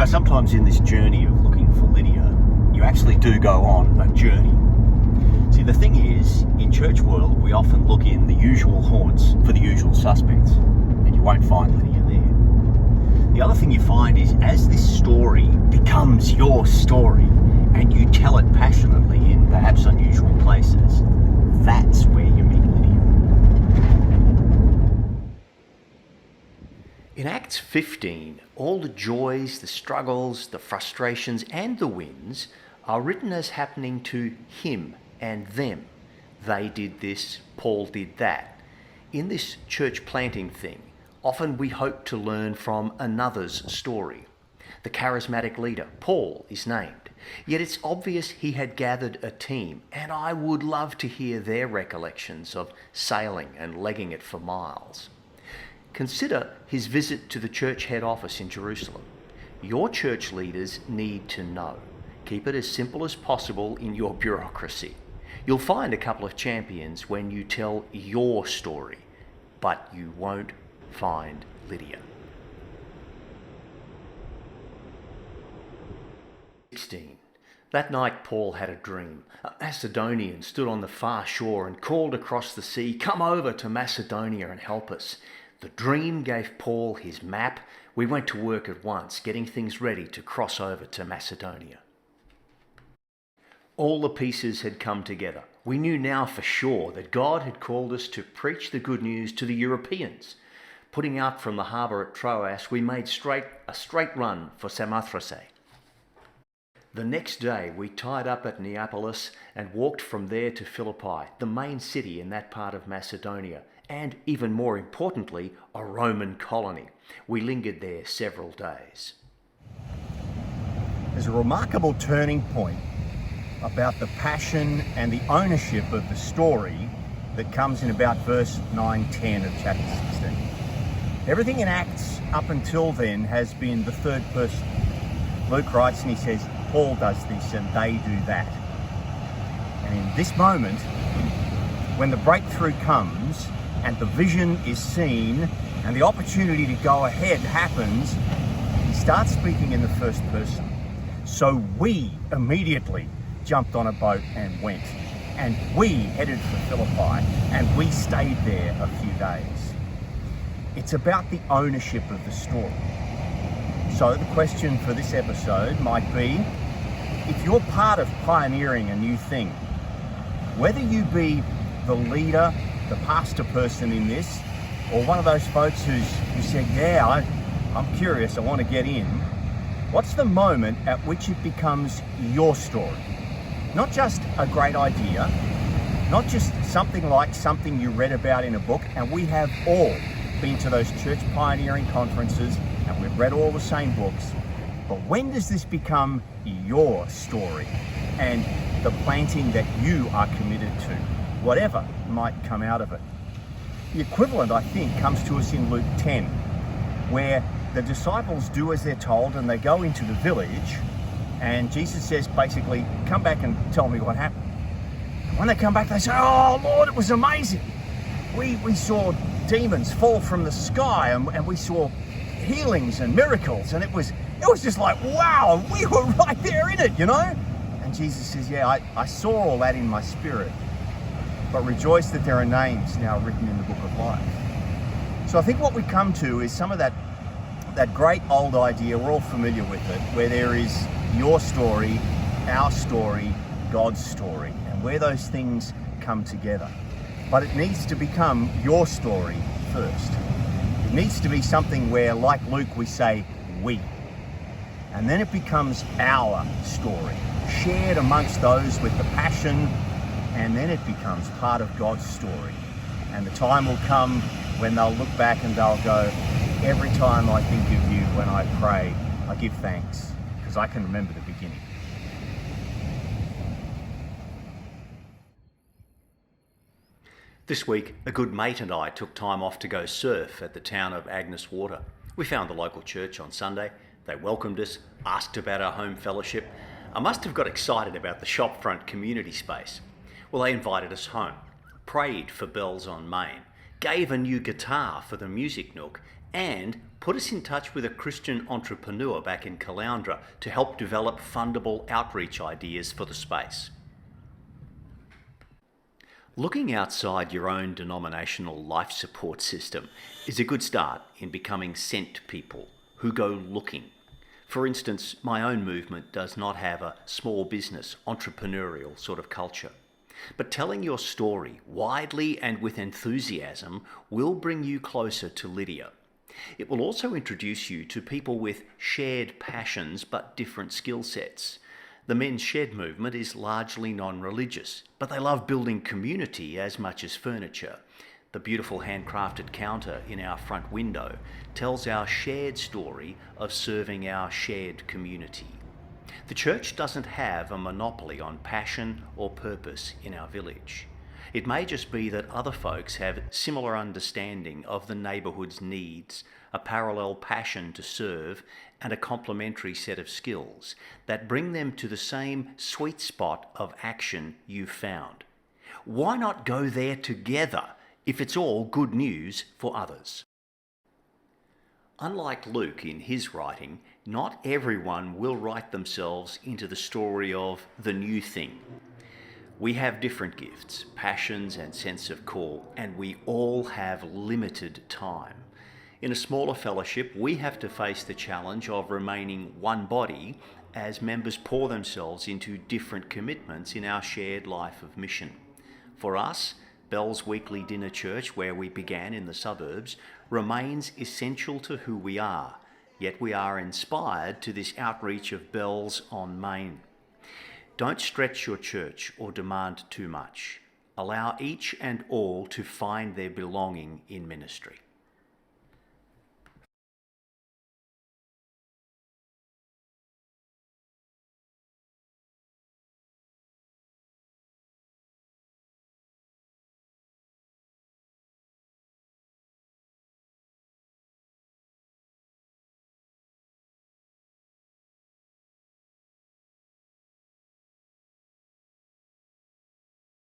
know, sometimes in this journey of looking for Lydia, you actually do go on a journey. See, the thing is, in church world, we often look in the usual haunts for the usual suspects, and you won't find Lydia there. The other thing you find is, as this story becomes your story, and you tell it passionately in perhaps unusual places, that's where you meet Lydia. In Acts 15, all the joys, the struggles, the frustrations and the wins are written as happening to him and them. They did this, Paul did that. In this church planting thing, often we hope to learn from another's story. The charismatic leader, Paul, is named. Yet it's obvious he had gathered a team, and I would love to hear their recollections of sailing and legging it for miles. Consider his visit to the church head office in Jerusalem. Your church leaders need to know. Keep it as simple as possible in your bureaucracy. You'll find a couple of champions when you tell your story, but you won't find Lydia. 16. That night Paul had a dream. A Macedonian stood on the far shore and called across the sea, "Come over to Macedonia and help us." The dream gave Paul his map. We went to work at once, getting things ready to cross over to Macedonia. All the pieces had come together. We knew now for sure that God had called us to preach the good news to the Europeans. Putting out from the harbour at Troas, we made a straight run for Samothrace. The next day we tied up at Neapolis and walked from there to Philippi, the main city in that part of Macedonia, and even more importantly, a Roman colony. We lingered there several days. There's a remarkable turning point about the passion and the ownership of the story that comes in about verse 9-10 of chapter 16. Everything in Acts up until then has been the third person. Luke writes and he says, Paul does this and they do that. And in this moment, when the breakthrough comes and the vision is seen and the opportunity to go ahead happens, he starts speaking in the first person. So we immediately jumped on a boat and went. And we headed for Philippi and we stayed there a few days. It's about the ownership of the story. So the question for this episode might be, if you're part of pioneering a new thing, whether you be the leader, the pastor person in this, or one of those folks who said, yeah, I'm curious, I want to get in, what's the moment at which it becomes your story? Not just a great idea, not just something like something you read about in a book, and we have all been to those church pioneering conferences and we've read all the same books, but when does this become your story and the planting that you are committed to, whatever might come out of it? The equivalent, I think, comes to us in Luke 10, where the disciples do as they're told and they go into the village and Jesus says basically, come back and tell me what happened. And when they come back, they say, oh Lord, it was amazing. We saw demons fall from the sky and we saw healings and miracles, and it was just like, wow, we were right there in it, you know? And Jesus says, yeah, I saw all that in my spirit, but rejoice that there are names now written in the book of life. So I think what we come to is some of that great old idea, we're all familiar with it, where there is your story, our story, God's story, and where those things come together. But it needs to become your story first. It needs to be something where, like Luke, we say we. And then it becomes our story, shared amongst those with the passion, and then it becomes part of God's story. And the time will come when they'll look back and they'll go, every time I think of you when I pray, I give thanks, because I can remember the beginning. This week, a good mate and I took time off to go surf at the town of Agnes Water. We found the local church on Sunday. They welcomed us, asked about our home fellowship. I must have got excited about the shopfront community space. Well, they invited us home, prayed for Bells on Main, gave a new guitar for the music nook, and put us in touch with a Christian entrepreneur back in Caloundra to help develop fundable outreach ideas for the space. Looking outside your own denominational life support system is a good start in becoming sent people who go looking. For instance, my own movement does not have a small business, entrepreneurial sort of culture. But telling your story widely and with enthusiasm will bring you closer to Lydia. It will also introduce you to people with shared passions but different skill sets. The men's shed movement is largely non-religious, but they love building community as much as furniture. The beautiful handcrafted counter in our front window tells our shared story of serving our shared community. The church doesn't have a monopoly on passion or purpose in our village. It may just be that other folks have similar understanding of the neighbourhood's needs, a parallel passion to serve, and a complementary set of skills that bring them to the same sweet spot of action you've found. Why not go there together if it's all good news for others? Unlike Luke in his writing, not everyone will write themselves into the story of the new thing. We have different gifts, passions and sense of call, and we all have limited time. In a smaller fellowship, we have to face the challenge of remaining one body as members pour themselves into different commitments in our shared life of mission. For us, Bell's weekly dinner church, where we began in the suburbs, remains essential to who we are, yet we are inspired to this outreach of Bell's on Main. Don't stretch your church or demand too much. Allow each and all to find their belonging in ministry.